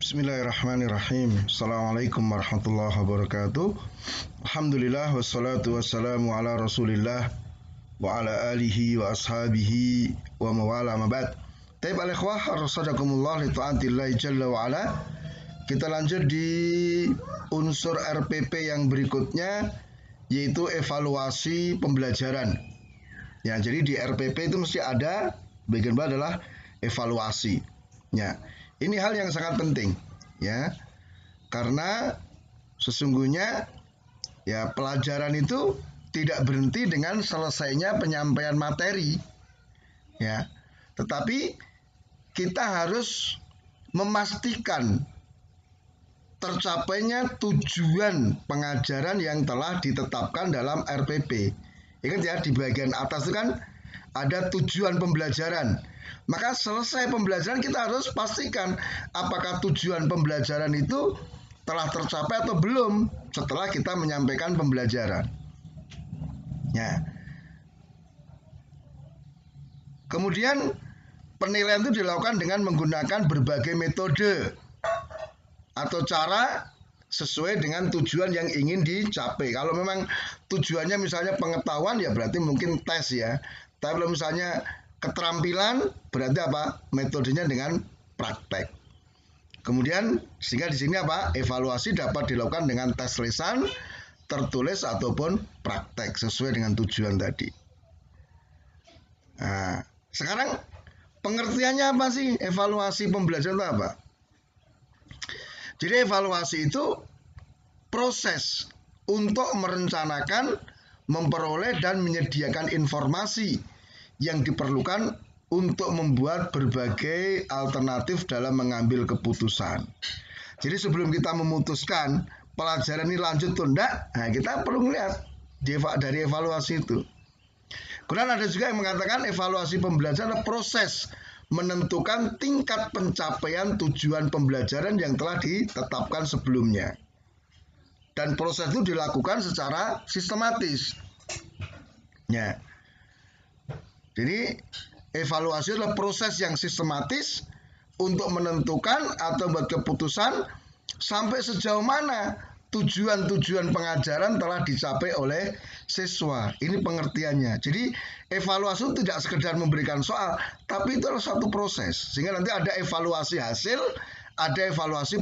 Bismillahirrahmanirrahim. Assalamualaikum warahmatullahi wabarakatuh. Alhamdulillah wassalatu wassalamu ala Rasulillah wa ala alihi wa ashabihi wa mawala mabad. Taib al-ikhwah arsadakumullah li ta'atillahi jalla wa ala. Kita lanjut di unsur RPP yang berikutnya, yaitu evaluasi pembelajaran. Ya, jadi di RPP itu mesti ada bagian bawah adalah evaluasi. Ya, ini hal yang sangat penting, ya, karena sesungguhnya ya pelajaran itu tidak berhenti dengan selesainya penyampaian materi, ya, tetapi kita harus memastikan tercapainya tujuan pengajaran yang telah ditetapkan dalam RPP. Ingat ya, di bagian atas itu kan ada tujuan pembelajaran. Maka selesai pembelajaran kita harus pastikan apakah tujuan pembelajaran itu telah tercapai atau belum setelah kita menyampaikan pembelajaran. Ya. Kemudian penilaian itu dilakukan dengan menggunakan berbagai metode atau cara sesuai dengan tujuan yang ingin dicapai. Kalau memang tujuannya misalnya pengetahuan, ya berarti mungkin tes ya. Tapi kalau misalnya keterampilan, berarti apa? Metodenya dengan praktek. Kemudian sehingga di sini apa? Evaluasi dapat dilakukan dengan tes lisan, tertulis ataupun praktek sesuai dengan tujuan tadi. Nah, sekarang pengertiannya apa sih? Evaluasi pembelajaran itu apa? Jadi evaluasi itu proses untuk merencanakan, memperoleh dan menyediakan informasi yang diperlukan untuk membuat berbagai alternatif dalam mengambil keputusan. Jadi sebelum kita memutuskan pelajaran ini lanjut atau enggak, nah kita perlu melihat dari evaluasi itu. Kemudian ada juga yang mengatakan evaluasi pembelajaran adalah proses menentukan tingkat pencapaian tujuan pembelajaran yang telah ditetapkan sebelumnya. Dan proses itu dilakukan secara sistematis. Ya. Jadi evaluasi adalah proses yang sistematis untuk menentukan atau buat keputusan sampai sejauh mana tujuan-tujuan pengajaran telah dicapai oleh siswa. Ini pengertiannya. Jadi evaluasi itu tidak sekedar memberikan soal, tapi itu adalah satu proses. Sehingga nanti ada evaluasi hasil, ada evaluasi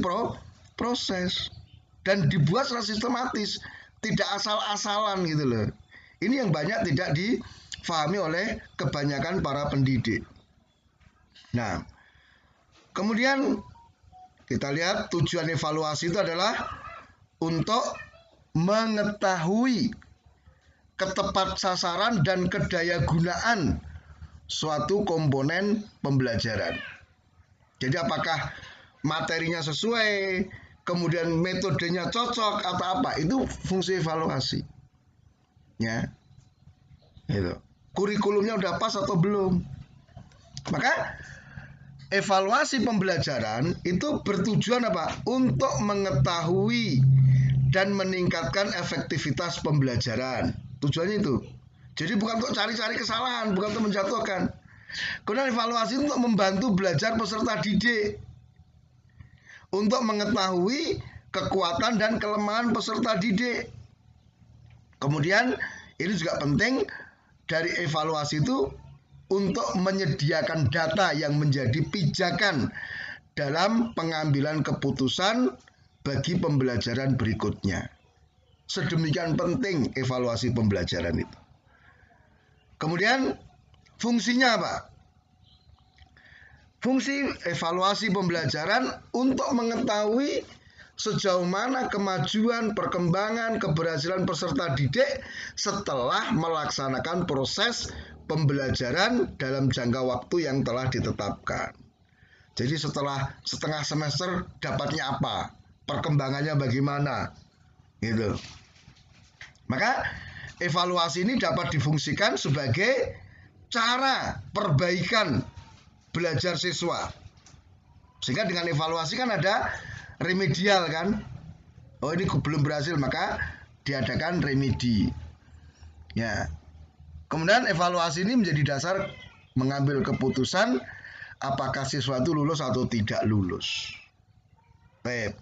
proses. Dan dibuat secara sistematis, tidak asal-asalan gitu loh. Ini yang banyak tidak difahami oleh kebanyakan para pendidik. Nah, kemudian kita lihat tujuan evaluasi itu adalah untuk mengetahui ketepat sasaran dan kedaya gunaan suatu komponen pembelajaran. Jadi apakah materinya sesuai, kemudian metodenya cocok atau apa, itu fungsi evaluasi. Ya, itu. Kurikulumnya udah pas atau belum? Maka evaluasi pembelajaran itu bertujuan apa? Untuk mengetahui dan meningkatkan efektivitas pembelajaran. Tujuannya itu. Jadi bukan untuk cari-cari kesalahan, bukan untuk menjatuhkan. Kemudian evaluasi untuk membantu belajar peserta didik, untuk mengetahui kekuatan dan kelemahan peserta didik. Kemudian ini juga penting dari evaluasi itu untuk menyediakan data yang menjadi pijakan dalam pengambilan keputusan bagi pembelajaran berikutnya. Sedemikian penting evaluasi pembelajaran itu. Kemudian fungsinya apa? Fungsi evaluasi pembelajaran untuk mengetahui sejauh mana kemajuan, perkembangan, keberhasilan peserta didik setelah melaksanakan proses pembelajaran dalam jangka waktu yang telah ditetapkan. Jadi setelah setengah semester dapatnya apa? Perkembangannya bagaimana? Gitu. Maka evaluasi ini dapat difungsikan sebagai cara perbaikan belajar siswa. Sehingga dengan evaluasi kan ada remedial kan. Oh ini belum berhasil, maka diadakan remedi. Ya. Kemudian evaluasi ini menjadi dasar mengambil keputusan apakah siswa itu lulus atau tidak lulus. Baik.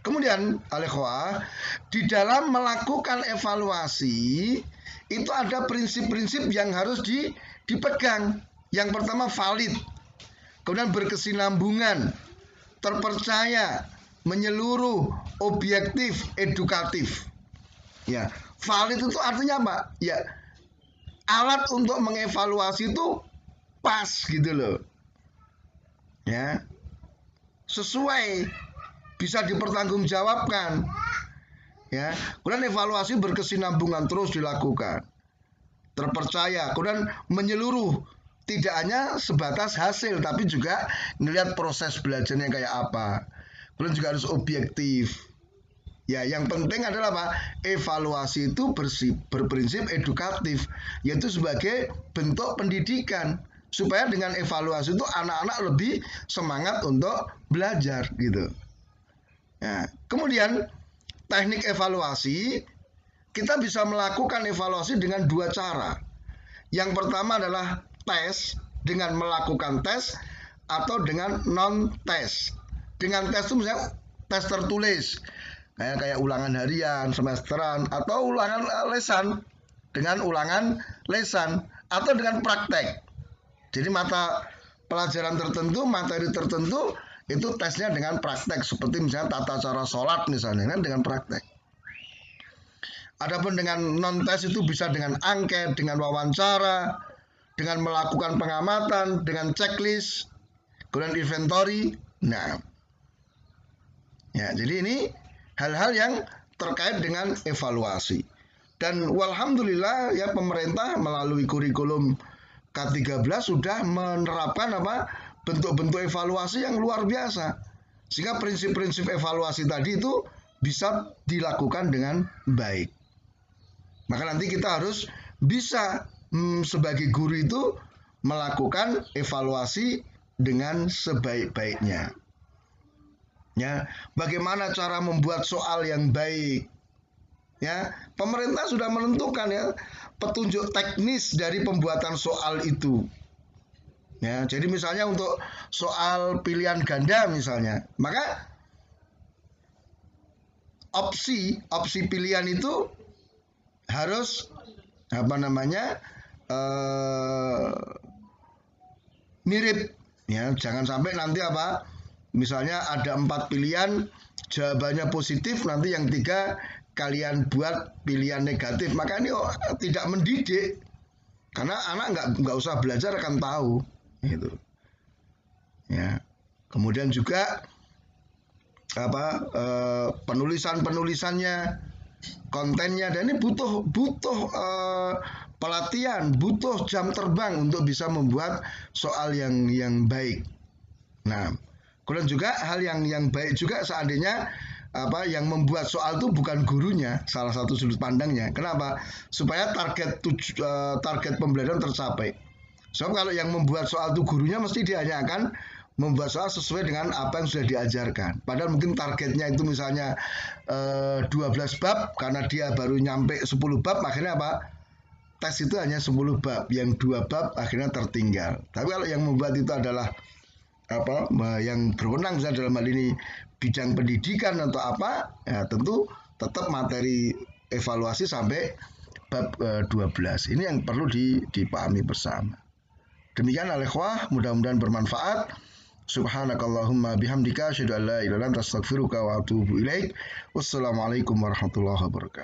Kemudian al-ikhwah, di dalam melakukan evaluasi itu ada prinsip-prinsip yang harus dipegang. Yang pertama valid, kemudian berkesinambungan, terpercaya, menyeluruh, objektif, edukatif. Ya, valid itu artinya apa? Ya, alat untuk mengevaluasi itu pas gitu loh. Ya, sesuai, bisa dipertanggungjawabkan. Ya, kemudian evaluasi berkesinambungan terus dilakukan, terpercaya, kemudian menyeluruh, tidak hanya sebatas hasil tapi juga melihat proses belajarnya kayak apa. Kemudian juga harus objektif. Ya, yang penting adalah apa? Evaluasi itu berprinsip edukatif, yaitu sebagai bentuk pendidikan, supaya dengan evaluasi itu anak-anak lebih semangat untuk belajar gitu. Ya, kemudian teknik evaluasi, kita bisa melakukan evaluasi dengan dua cara. Yang pertama adalah tes, dengan melakukan tes, atau dengan non-tes. Dengan tes itu misalnya tes tertulis, kayak ulangan harian, semesteran, atau ulangan lesan, dengan ulangan lesan, atau dengan praktek. Jadi mata pelajaran tertentu, materi tertentu, itu tesnya dengan praktek, seperti misalnya tata cara sholat misalnya, kan dengan praktek. Adapun dengan non-tes itu bisa dengan angket, dengan wawancara, dengan melakukan pengamatan, dengan checklist, kemudian inventory. Nah, ya, jadi ini hal-hal yang terkait dengan evaluasi. Dan walhamdulillah ya, pemerintah melalui kurikulum K13 sudah menerapkan bentuk-bentuk evaluasi yang luar biasa. Sehingga prinsip-prinsip evaluasi tadi itu bisa dilakukan dengan baik. Maka nanti kita harus bisa sebagai guru itu melakukan evaluasi dengan sebaik-baiknya. Ya, bagaimana cara membuat soal yang baik? Ya, pemerintah sudah menentukan ya petunjuk teknis dari pembuatan soal itu. Ya, jadi misalnya untuk soal pilihan ganda misalnya, maka opsi pilihan itu harus mirip. Ya, jangan sampai nanti misalnya ada 4 pilihan, jawabannya positif, nanti yang 3 kalian buat pilihan negatif, maka ini tidak mendidik, karena anak nggak usah belajar akan tahu gitu. Ya, kemudian juga penulisannya, kontennya, dan ini butuh pelatihan, butuh jam terbang untuk bisa membuat soal yang baik. Nah, kemudian juga hal yang baik juga seandainya yang membuat soal itu bukan gurunya, salah satu sudut pandangnya. Kenapa? Supaya target pembelajaran tercapai. Sebab kalau yang membuat soal itu gurunya, mesti dia hanya akan membuat soal sesuai dengan apa yang sudah diajarkan. Padahal mungkin targetnya itu misalnya 12 bab, karena dia baru nyampe 10 bab, akhirnya tes itu hanya 10 bab, yang 2 bab akhirnya tertinggal. Tapi kalau yang membuat itu adalah yang berwenang misalnya dalam hal ini bidang pendidikan atau ya tentu tetap materi evaluasi sampai bab 12. Ini yang perlu dipahami bersama. Demikian al-ikhwah, mudah-mudahan bermanfaat. Subhanakallahumma bihamdika asyhadu an la ilaha illa anta astaghfiruka wa atubu ilaik. Wassalamualaikum warahmatullahi wabarakatuh.